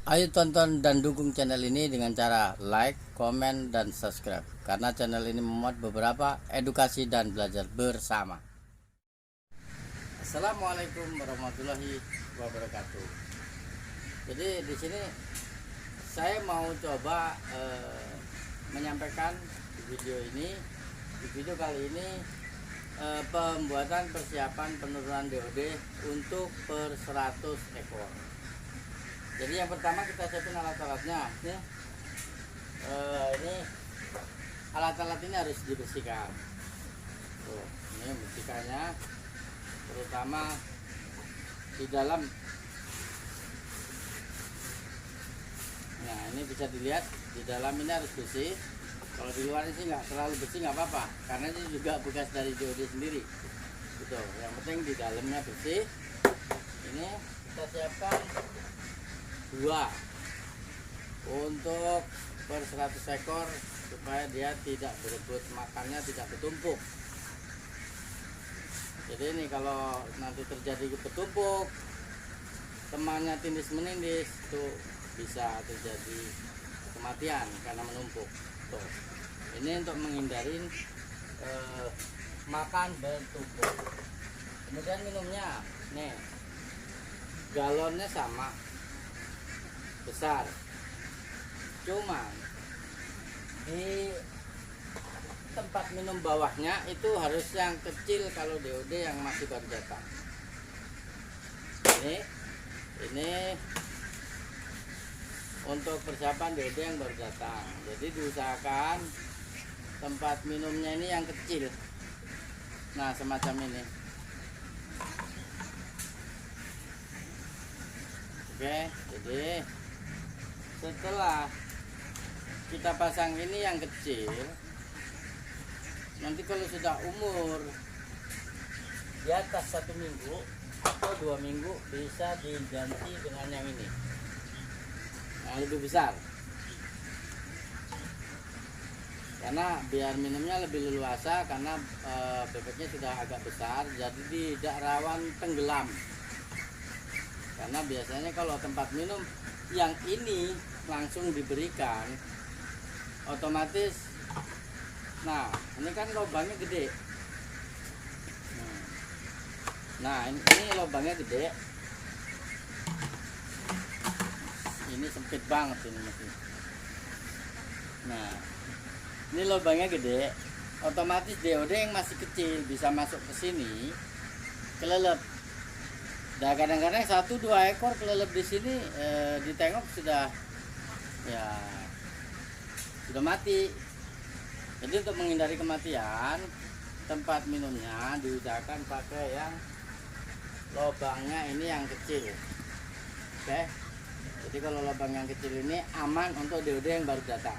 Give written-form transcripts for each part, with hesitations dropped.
Ayo tonton dan dukung channel ini dengan cara like, komen, dan subscribe. Karena channel ini memuat beberapa edukasi dan belajar bersama. Assalamualaikum warahmatullahi wabarakatuh. Jadi di sini saya mau coba menyampaikan di video ini, di video kali ini pembuatan persiapan penurunan DOD untuk per 100 ekor. Jadi yang pertama kita siapin alat-alatnya. Ini alat-alat ini harus dibersihkan. Tuh, ini bersihkannya, terutama di dalam. Nah, ini bisa dilihat di dalam ini harus bersih. Kalau di luar sih nggak terlalu bersih, nggak apa-apa, karena ini juga bekas dari DOD sendiri. Gitu. Yang penting di dalamnya bersih. Ini kita siapkan 2 untuk per 100 ekor supaya dia tidak berebut makannya, tidak bertumpuk. Jadi ini kalau nanti terjadi bertumpuk, temannya tindis menindis, itu bisa terjadi kematian karena menumpuk. Tuh. Ini untuk menghindari makan bertumpuk. Kemudian minumnya, nih galonnya sama besar, cuman di tempat minum bawahnya itu harus yang kecil kalau DOD yang masih baru datang. Ini untuk persiapan DOD yang baru datang, jadi diusahakan tempat minumnya ini yang kecil. Nah, semacam ini. Oke, jadi setelah kita pasang ini yang kecil, nanti kalau sudah umur di atas 1 minggu atau 2 minggu bisa diganti dengan yang ini, yang lebih besar, karena biar minumnya lebih leluasa, karena bebeknya sudah agak besar, jadi tidak rawan tenggelam. Karena biasanya kalau tempat minum yang ini langsung diberikan, otomatis, nah ini kan lubangnya gede. Nah ini lubangnya gede, ini sempit banget ini masih. Nah ini lubangnya gede, otomatis DOD yang masih kecil bisa masuk ke sini, kelelep. Nah kadang-kadang 1-2 ekor kelelep di sini, ditengok sudah mati. Jadi untuk menghindari kematian, tempat minumnya diusahakan pakai yang lubangnya ini yang kecil. Oke. Jadi kalau lubang yang kecil ini aman untuk DOD yang baru datang.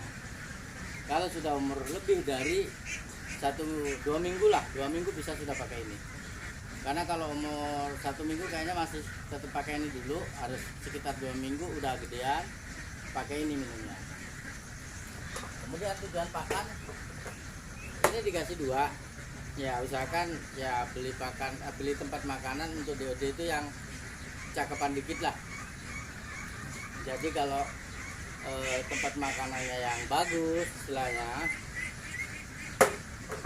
Kalau sudah umur lebih dari 1-2 minggu lah, 2 minggu bisa sudah pakai ini. Karena kalau umur 1 minggu kayaknya masih tetap pakai ini dulu, harus sekitar 2 minggu udah gedean pakai ini minumnya. Kemudian tujuan pakan ini dikasih 2. Ya usahakan ya beli tempat makanan untuk DOD itu yang cakepan dikit lah. Jadi kalau tempat makanannya yang bagus, istilahnya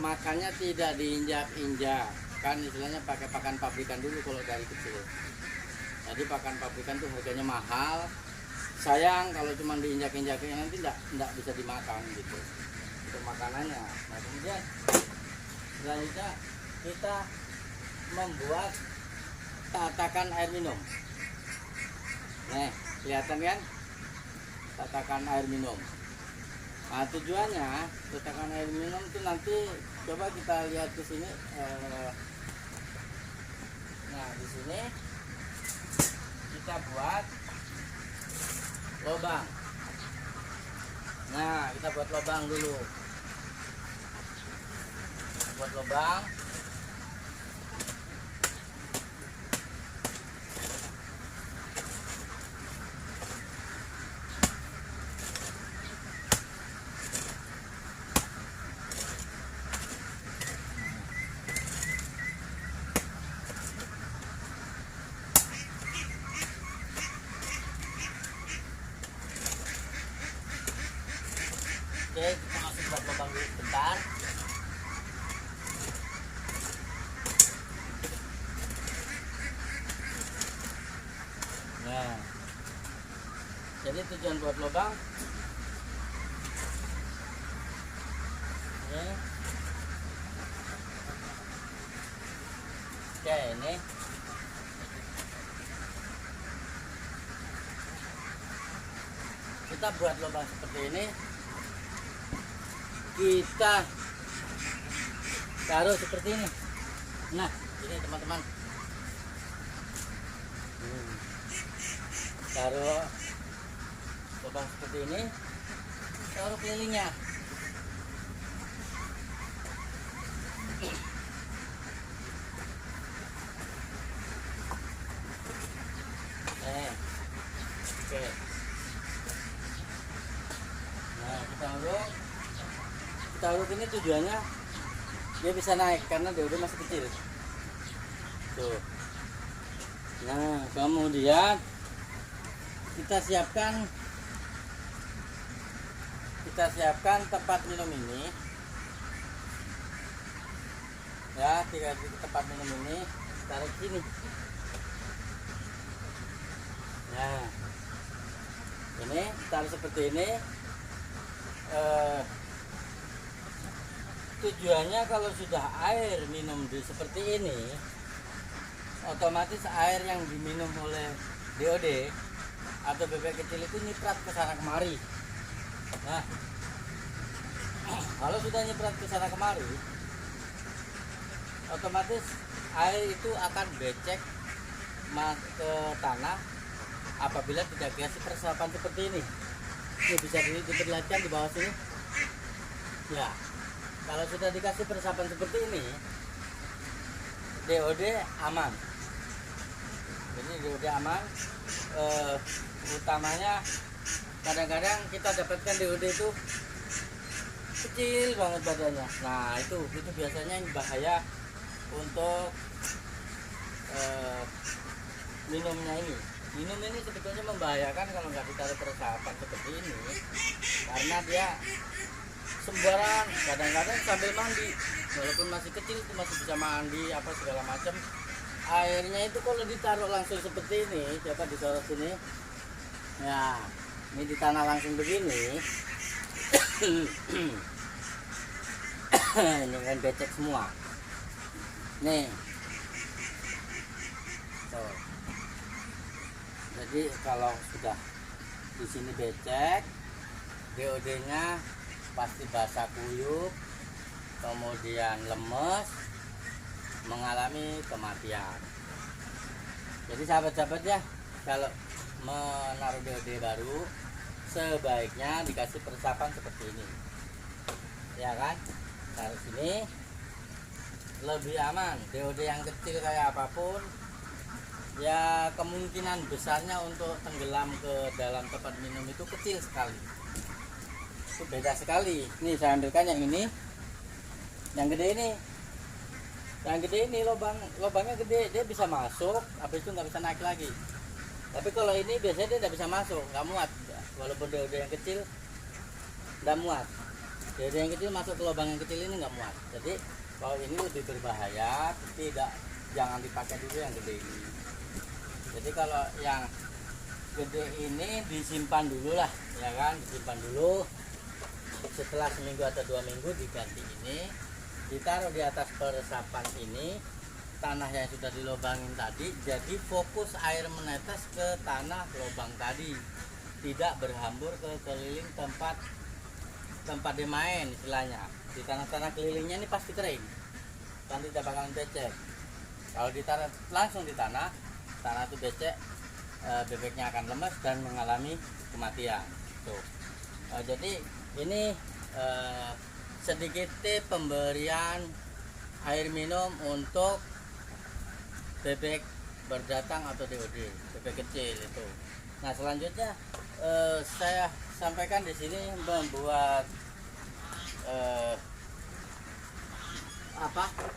makannya tidak diinjak-injak, kan istilahnya pakai pakan pabrikan dulu kalau dari kecil. Jadi pakan pabrikan tuh harganya mahal, sayang kalau cuma diinjak-injakin nanti enggak bisa dimakan gitu untuk makanannya. Nah kemudian selanjutnya kita membuat tatakan air minum. Nih kelihatan kan tatakan air minum. Nah tujuannya tatakan air minum itu nanti coba kita lihat ke sini. Nah di sini kita buat lubang. Nah kita buat lubang dulu. Buat lubang. Ini tujuan buat lubang. Ini. Oke, ini. Kita buat lubang seperti ini. Kita taruh seperti ini. Nah, ini teman-teman. Taruh lubang seperti ini. Taruh kelilingnya. Oke. Nah, kita urut ini tujuannya dia bisa naik karena dia udah masih kecil. Tuh. Nah, kemudian kita siapkan tempat minum ini. Ya, tempat minum ini taruh sini. Nah, ini taruh seperti ini. Tujuannya kalau sudah air minum seperti ini, otomatis air yang diminum oleh DOD atau bebek kecil itu nyiprat ke sana kemari. Nah, kalau sudah nyiprat ke sana kemari, otomatis air itu akan becek ke tanah apabila tidak dikasih peresapan seperti ini. Ini bisa diperlihatkan di bawah sini. Ya, kalau sudah dikasih peresapan seperti ini, DOD aman. Jadi DOD aman. Utamanya kadang-kadang kita dapatkan DOD itu kecil banget badannya. Nah, itu biasanya yang bahaya untuk minumnya ini. Minum ini sebetulnya membahayakan kalau nggak ditaruh peresapan seperti ini, karena dia sembarang kadang-kadang sambil mandi, walaupun masih kecil itu masih bisa mandi apa segala macam. Airnya itu kalau ditaruh langsung seperti ini, coba ditaruh sini, ya ini di tanah langsung begini, ini kan becek semua, nih. Tuh. Jadi kalau sudah di sini becek, DOD-nya pasti basah kuyup, kemudian lemes, mengalami kematian. Jadi sahabat-sahabat ya, kalau menaruh DOD baru, sebaiknya dikasih peresapan seperti ini, ya kan? Taruh sini lebih aman. DOD yang kecil kayak apapun, ya kemungkinan besarnya untuk tenggelam ke dalam tempat minum itu kecil sekali. Itu beda sekali. Nih saya ambilkan yang ini, yang gede ini. Yang gede ini lubangnya gede, dia bisa masuk, habis itu nggak bisa naik lagi. Tapi kalau ini biasanya dia nggak bisa masuk, nggak muat. Walaupun dia udah yang kecil, nggak muat. Dia yang kecil masuk ke lubang yang kecil ini nggak muat. Jadi kalau ini lebih berbahaya, jangan dipakai dulu yang gede ini. Jadi kalau yang gede ini disimpan dulu lah, ya kan, disimpan dulu. Setelah seminggu atau 2 minggu diganti ini, ditaruh di atas peresapan ini, tanah yang sudah dilobangin tadi, jadi fokus air menetes ke tanah lubang tadi, tidak berhambur ke keliling tempat dia main istilahnya. Di tanah-tanah kelilingnya ini pasti kering, dan tidak bakalan becek. Kalau ditaruh langsung di tanah itu becek, bebeknya akan lemas dan mengalami kematian. Tuh. Jadi ini sedikit tip pemberian air minum untuk bebek berdatang atau DOD, bebek kecil itu. Nah, selanjutnya saya sampaikan di sini membuat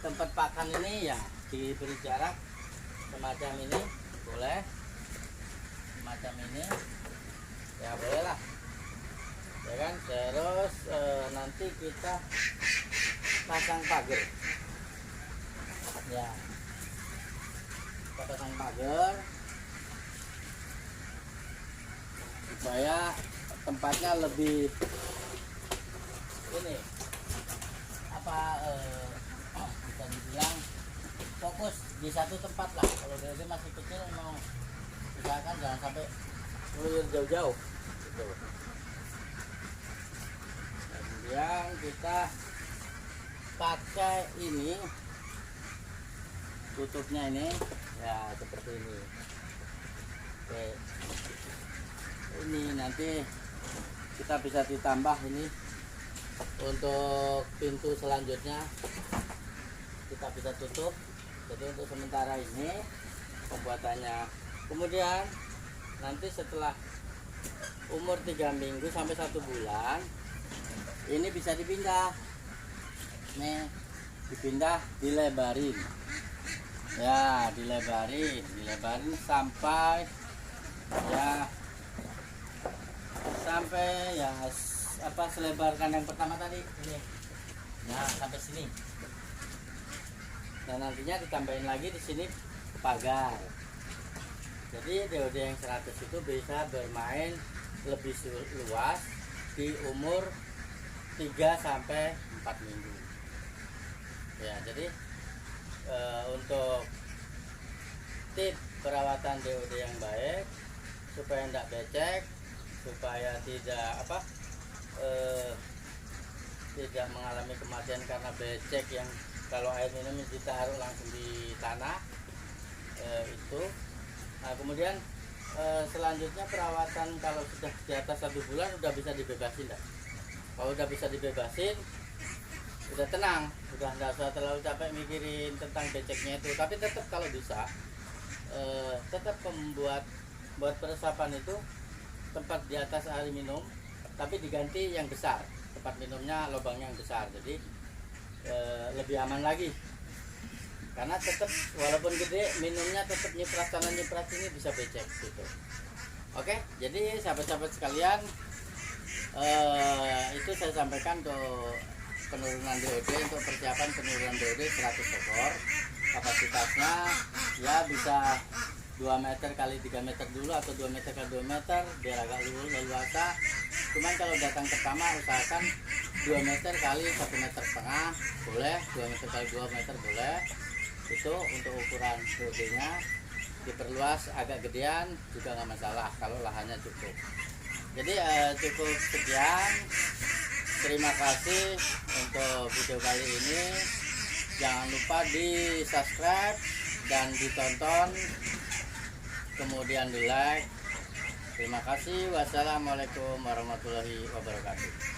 tempat pakan ini ya diberi jarak semacam ini, boleh semacam ini ya, boleh lah ya kan. Terus nanti kita pasang pagar ya, kita pasang pagar supaya tempatnya lebih ini apa bisa dibilang fokus di satu tempat lah. Kalau DOD masih kecil mau usahakan jangan sampai ngelir jauh-jauh gitu. Kemudian kita pakai ini tutupnya ini ya seperti ini. Oke, ini nanti kita bisa ditambah ini untuk pintu selanjutnya kita bisa tutup. Jadi untuk sementara ini pembuatannya, kemudian nanti setelah umur 3 minggu sampai 1 bulan ini bisa dipindah nih, dipindah, dilebarin ya, dilebarin sampai ya apa selebar kandang pertama tadi ini, nah sampai sini. Dan nantinya ditambahin lagi di sini pagar. Jadi DOD yang 100 itu bisa bermain lebih luas di umur 3 sampai 4 minggu. Ya, jadi untuk tip perawatan DOD yang baik supaya tidak becek, supaya tidak mengalami kematian karena becek yang kalau air minum ditaruh langsung di tanah itu. Nah, kemudian selanjutnya perawatan kalau sudah di atas 1 bulan udah bisa dibebasin dah. Kalau udah bisa dibebasin udah tenang, udah nggak usah terlalu capek mikirin tentang beceknya itu. Tapi tetap kalau bisa tetap buat peresapan itu tempat di atas air minum, tapi diganti yang besar, tempat minumnya lubangnya yang besar, jadi lebih aman lagi. Karena tetap walaupun gede minumnya tetap nyiprat sana nyiprat ini bisa becek gitu. Oke, jadi sahabat-sahabat sekalian, itu saya sampaikan untuk penurunan DOD, untuk persiapan penurunan DOD 100 ekor. Kapasitasnya ya bisa 2 meter kali 3 meter dulu atau 2 meter kali 2 meter biar agak leluasa. Cuman kalau datang pertama usahakan 2 meter kali 1,5 meter boleh, 2 meter kali 2 meter boleh. Itu untuk ukuran DOD nya. Diperluas agak gedean juga nggak masalah kalau lahannya cukup. Jadi cukup sekian. Terima kasih untuk video kali ini. Jangan lupa di subscribe dan ditonton, kemudian di like. Terima kasih. Wassalamualaikum warahmatullahi wabarakatuh.